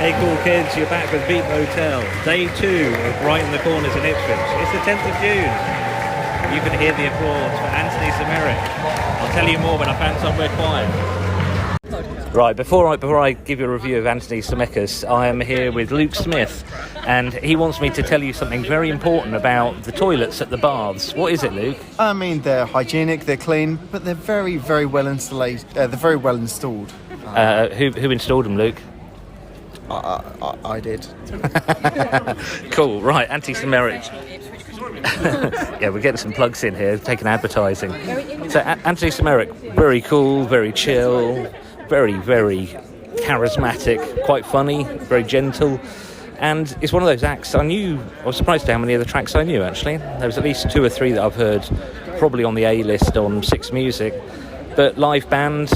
Hey cool kids, you're back with Beat Motel, day 2 of Brighten the Corners in Ipswich. It's the 10th of June. You can hear the applause for Anthony Smerick. I'll tell you more when I found somewhere quiet. Right, before I give you a review of Anthony Smerick, I am here with Luke Smith, and he wants me to tell you something very important about the toilets at the baths. What is it, Luke? I mean, they're hygienic, they're clean, but they're very, very well installed. They're very well installed. Who installed them, Luke? I did. Cool, right, Anthony Smerick. Yeah, we're getting some plugs in here, taking advertising. So Anthony Smerick, very cool, very chill, very, very charismatic, quite funny, very gentle. And it's one of those acts I was surprised at how many of the tracks I knew, actually. There was at least 2 or 3 that I've heard, probably on the A-list on Six Music. But live band,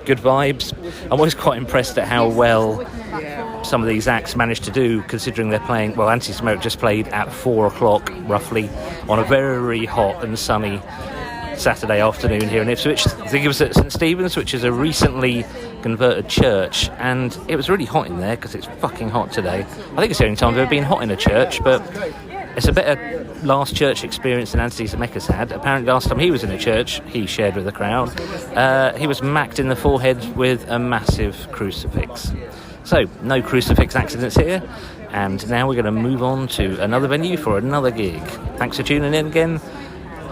good vibes. I'm always quite impressed at how well some of these acts managed to do, considering they're playing. Well, Anthony Smerick just played at 4 o'clock, roughly, on a very hot and sunny Saturday afternoon here in Ipswich. I think it was at St Stephen's, which is a recently converted church, and it was really hot in there because it's fucking hot today. I think it's the only time I've ever been hot in a church, but it's a better last church experience than Anthony Smerick had. Apparently last time he was in a church he shared with the crowd, he was macked in the forehead with a massive crucifix. So, no crucifix accidents here, and now we're going to move on to another venue for another gig. Thanks for tuning in again.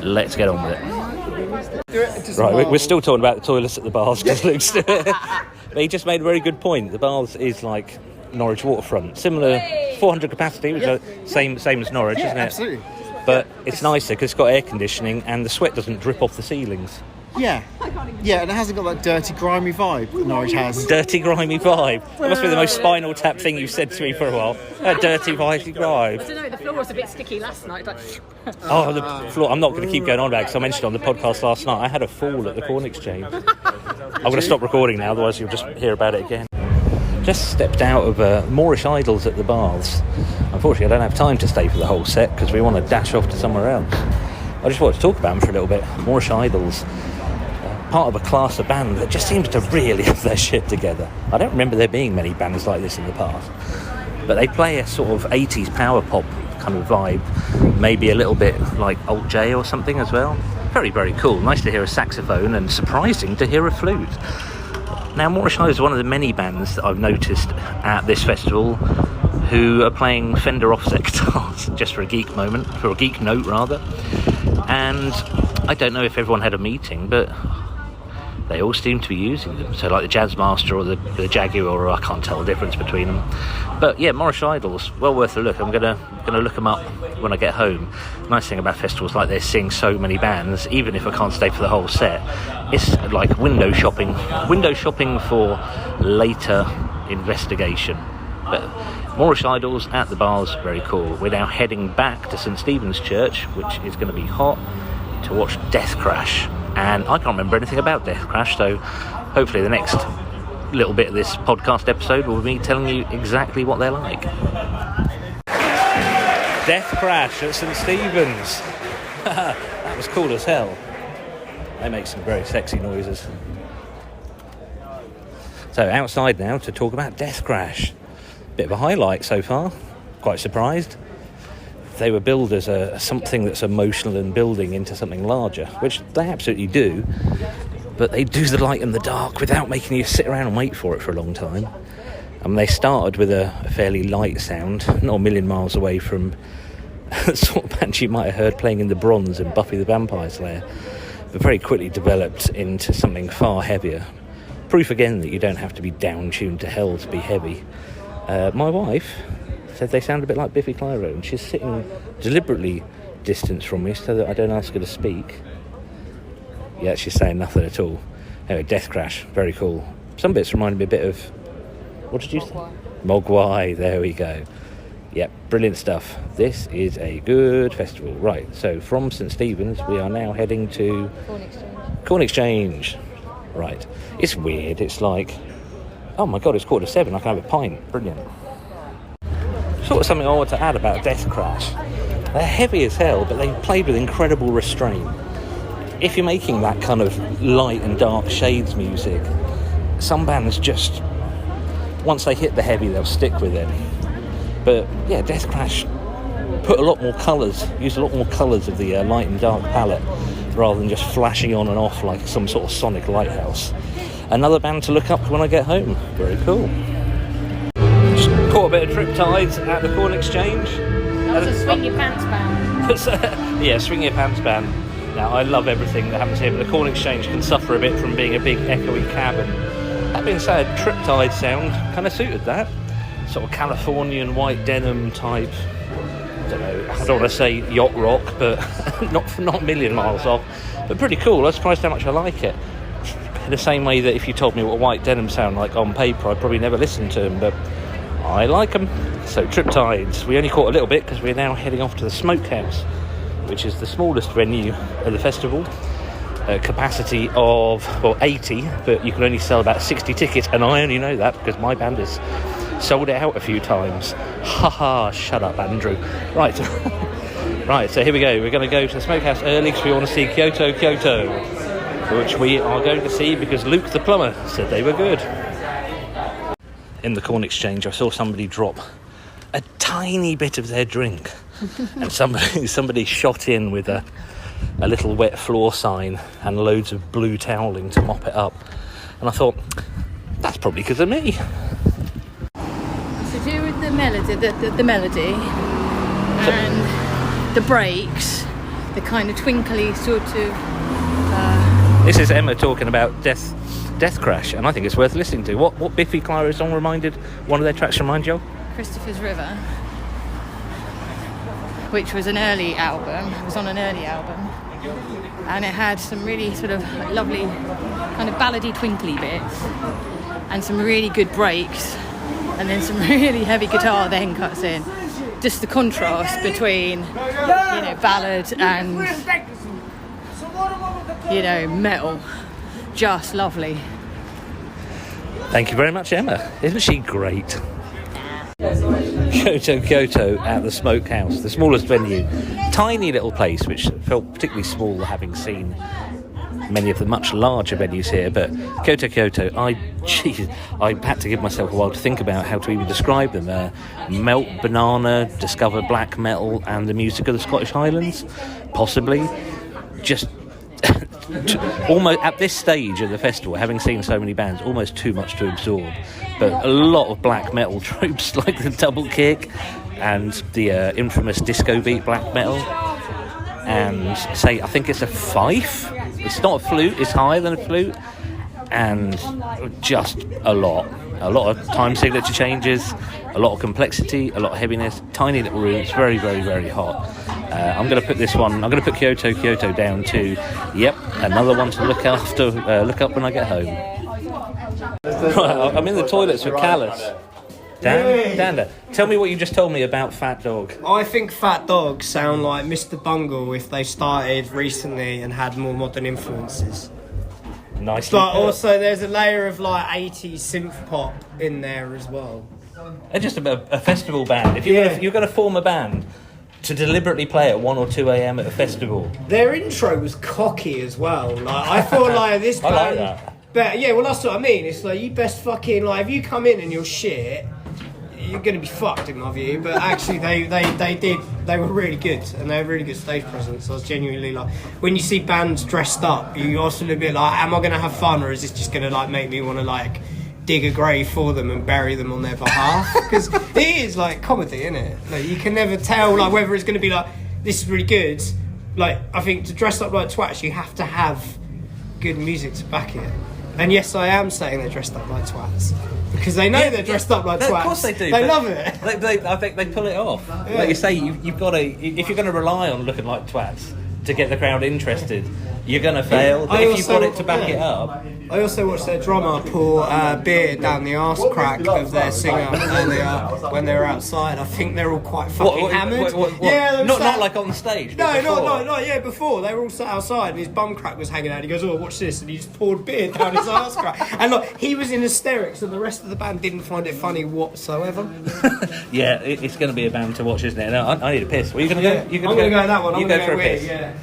Let's get on with it. Right, we're still talking about the toilets at the baths, because Luke's but he just made a very good point. The baths is like Norwich waterfront, similar 400 capacity, which is same as Norwich, isn't it? Absolutely. But it's nicer because it's got air conditioning and the sweat doesn't drip off the ceilings. Yeah, and it hasn't got that dirty, grimy vibe that Norwich has. Dirty, grimy vibe. That must be the most Spinal Tap thing you've said to me for a while. A dirty, grimy vibe. I don't know, the floor was a bit sticky last night. Oh, the floor. I'm not going to keep going on about it because I mentioned on the podcast last night I had a fall at the Corn Exchange. I'm going to stop recording now, otherwise you'll just hear about it again. Just stepped out of Moorish Idols at the baths. Unfortunately, I don't have time to stay for the whole set because we want to dash off to somewhere else. I just wanted to talk about them for a little bit. Moorish Idols. Part of a class of band that just seems to really have their shit together. I don't remember there being many bands like this in the past, but they play a sort of 80s power pop kind of vibe, maybe a little bit like Alt J or something as well. Very, very cool. Nice to hear a saxophone and surprising to hear a flute. Now, Moorish Idols is one of the many bands that I've noticed at this festival who are playing Fender offset guitars, just for a geek note rather. And I don't know if everyone had a meeting, but they all seem to be using them. So like the Jazzmaster or the Jaguar, or I can't tell the difference between them. But yeah, Moorish Idols, well worth a look. I'm gonna look them up when I get home. Nice thing about festivals like this, seeing so many bands, even if I can't stay for the whole set, it's like window shopping for later investigation. But Moorish Idols at the bars, very cool. We're now heading back to St Stephen's Church, which is going to be hot, to watch Deathcrash. And I can't remember anything about Deathcrash, so hopefully the next little bit of this podcast episode will be me telling you exactly what they're like. Deathcrash at St Stephen's. That was cool as hell. They make some very sexy noises. So outside now to talk about Deathcrash. Bit of a highlight so far. Quite surprised. They were billed as something that's emotional and building into something larger, which they absolutely do, but they do the light and the dark without making you sit around and wait for it for a long time. And they started with a fairly light sound, not a million miles away from the sort of band you might have heard playing in the Bronze and Buffy the Vampire Slayer, but very quickly developed into something far heavier. Proof again that you don't have to be down-tuned to hell to be heavy. My wife said they sound a bit like Biffy Clyro, and she's sitting deliberately distanced from me so that I don't ask her to speak. Yeah, she's saying nothing at all. Anyway, Deathcrash, very cool. Some bits reminded me a bit of... What did you say? Mogwai, there we go. Yep, brilliant stuff. This is a good festival. Right, so from St Stephen's, we are now heading to... Corn Exchange. Right. It's weird. It's like... Oh my God, it's 7:15. I can have a pint. Brilliant. Sort of something I want to add about Deathcrash. They're heavy as hell, but they played with incredible restraint. If you're making that kind of light and dark shades music, some bands just once they hit the heavy, they'll stick with it. But yeah, Deathcrash put a lot more colours, used a lot more colours of the light and dark palette, rather than just flashing on and off like some sort of sonic lighthouse. Another band to look up when I get home. Very cool. Just caught a bit of Triptides at the Corn Exchange. That was a Swing Your Pants band. Yeah, Swing Your Pants band. Now, I love everything that happens here, but the Corn Exchange can suffer a bit from being a big echoey cabin. That being said, Triptide sound kind of suited that. Sort of Californian white denim type. I don't know, I don't want to say yacht rock, but not a million miles off. But pretty cool. I was surprised how much I like it. In the same way that if you told me what white denim sound like on paper, I'd probably never listen to them, but I like them. So Triptides, we only caught a little bit because we're now heading off to the Smokehouse, which is the smallest venue of the festival. Capacity of, 80, but you can only sell about 60 tickets, and I only know that because my band has sold it out a few times. Haha, shut up, Andrew. Right. Right, so here we go. We're going to go to the Smokehouse early because we want to see Kyoto Kyoto, which we are going to see because Luke the plumber said they were good. In the Corn Exchange, I saw somebody drop a tiny bit of their drink, and somebody shot in with a little wet floor sign and loads of blue toweling to mop it up, and I thought, that's probably because of me. To do with the melody and the breaks, the kind of twinkly sort of. This is Emma talking about Deathcrash, and I think it's worth listening to. What Biffy Clyro song one of their tracks remind you of? Christopher's River, which was an early album. It was on an early album, and it had some really sort of lovely kind of ballady twinkly bits and some really good breaks, and then some really heavy guitar then cuts in. Just the contrast between, ballad and, metal. Just lovely. Thank you very much, Emma. Isn't she great? Kyoto Kyoto at the Smokehouse, the smallest venue. Tiny little place, which felt particularly small having seen many of the much larger venues here, but Kyoto Kyoto, I had to give myself a while to think about how to even describe them. Melt banana, discover black metal and the music of the Scottish Highlands, possibly. Just almost at this stage of the festival, having seen so many bands, almost too much to absorb, but a lot of black metal tropes like the double kick and the infamous disco beat black metal, and I think it's a fife. It's not a flute, it's higher than a flute, and just a lot of time signature changes, a lot of complexity, a lot of heaviness, tiny little rooms, very, very, very hot. I'm going to put Kyoto Kyoto down to, another one to look up when I get home. Right, I'm in the toilets with Callus. Dan, tell me what you just told me about Fat Dog. I think Fat Dog sound like Mr. Bungle if they started recently and had more modern influences. Nice. But also there's a layer of 80s synth pop in there as well. And just a festival band. If you're going to form a band to deliberately play at 1 or 2 a.m. at a festival. Their intro was cocky as well. I thought this band... I like that. But yeah, well that's what I mean. It's you best fucking... if you come in and you're shit, you're going to be fucked in my view. But actually they were really good, and they had really good stage presence. I was genuinely when you see bands dressed up, you also a little bit am I going to have fun, or is this just going to make me want to dig a grave for them and bury them on their behalf? Because it is comedy, isn't it? You can never tell whether it's going to be this is really good. I think to dress up like twats, you have to have good music to back it. And yes, I am saying they're dressed up like twats because they know they're dressed up like twats. Of course they do. They love it. I think they pull it off. Yeah. Like you say, you've got to. If you're going to rely on looking like twats to get the crowd interested, you're going to fail. But if you've got it to back it up. I also watched their drummer pour beer down the arse crack of their singer when they were outside. I think they're all quite fucking hammered. What? Yeah, not like on stage. No. Yeah, before they were all sat outside and his bum crack was hanging out. He goes, "Oh, watch this," and he just poured beer down his arse crack. And he was in hysterics, and the rest of the band didn't find it funny whatsoever. Yeah, it's going to be a band to watch, isn't it? No, I need a piss. Well, you going to go? I'm going to go that one. You go for a piss. Yeah.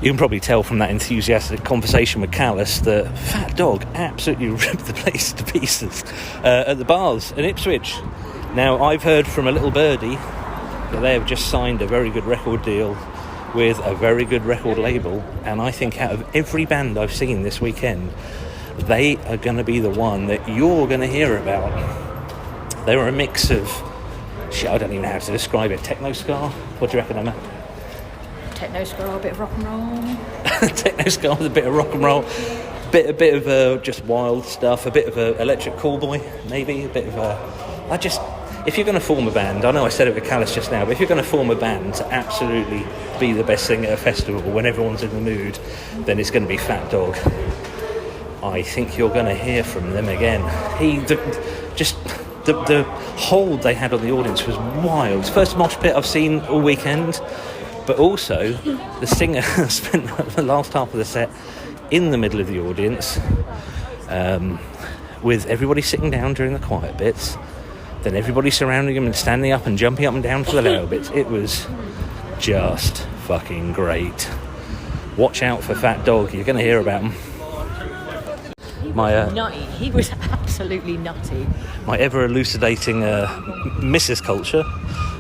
You can probably tell from that enthusiastic conversation with Callus that Fat Dog absolutely ripped the place to pieces at the bars in Ipswich. Now, I've heard from a little birdie that they have just signed a very good record deal with a very good record label, and I think out of every band I've seen this weekend, they are going to be the one that you're going to hear about. They were a mix of, I don't even know how to describe it, techno-ska? What do you reckon, Emma? Techno-ska, a bit of rock and roll. Techno-ska with a bit of rock and roll, a bit of just wild stuff, a bit of a electric callboy, maybe, a bit of if you're going to form a band, I know I said it with Callus just now, but if you're going to form a band to absolutely be the best thing at a festival when everyone's in the mood, then it's going to be Fat Dog. I think you're going to hear from them again. The hold they had on the audience was wild. First mosh pit I've seen all weekend, but also the singer spent the last half of the set in the middle of the audience, with everybody sitting down during the quiet bits, then everybody surrounding him and standing up and jumping up and down for the loud bits. It was just fucking great. Watch out for Fat Dog, you're going to hear about him. Nutty. He was absolutely nutty. My ever-elucidating Mrs. Culture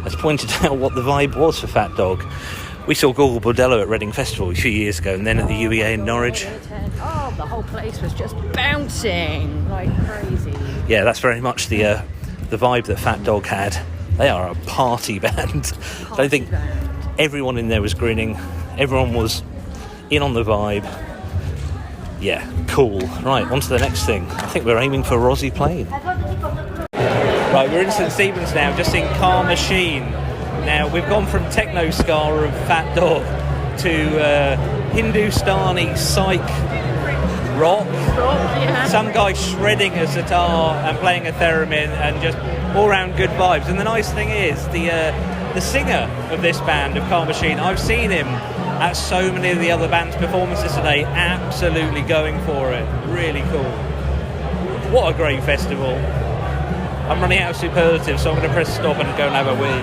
has pointed out what the vibe was for Fat Dog. We saw Gorgle Bordello at Reading Festival a few years ago, and then at the UEA in Norwich. Oh, the whole place was just bouncing like crazy. Yeah, that's very much the vibe that Fat Dog had. They are a party band. I think everyone in there was grinning. Everyone was in on the vibe. Yeah, cool. Right, on to the next thing. I think we're aiming for Rosie Plain. Right, we're in St Stephen's now, just in Karma Sheen. Now, we've gone from techno-ska of Fat Dog to Hindustani psych rock. Yeah. Some guy shredding a sitar and playing a theremin, and just all-round good vibes. And the nice thing is, the singer of this band, of Karma Sheen, I've seen him at so many of the other band's performances today, absolutely going for it. Really cool. What a great festival. I'm running out of superlatives, so I'm going to press stop and go and have a wee.